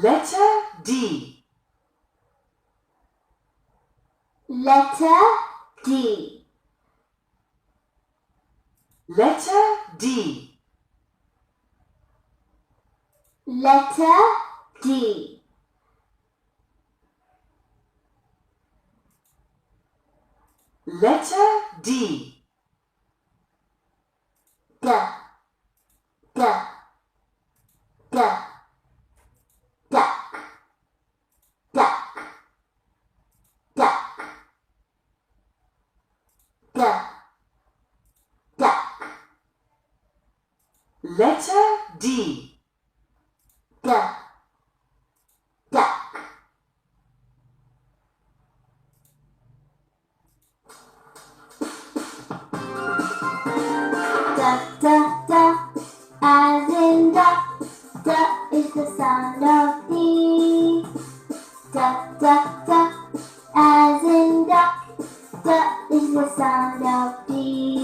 Letter D. Letter D. Letter D. Letter D. Letter D. G. G. G. Duck. Duck. Duck. G. Duck. Letter D. G. Duck. Duck, duck, duck, as in duck. Duck is the sound of D. Duck, duck, duck, as in duck. Duck is the sound of D.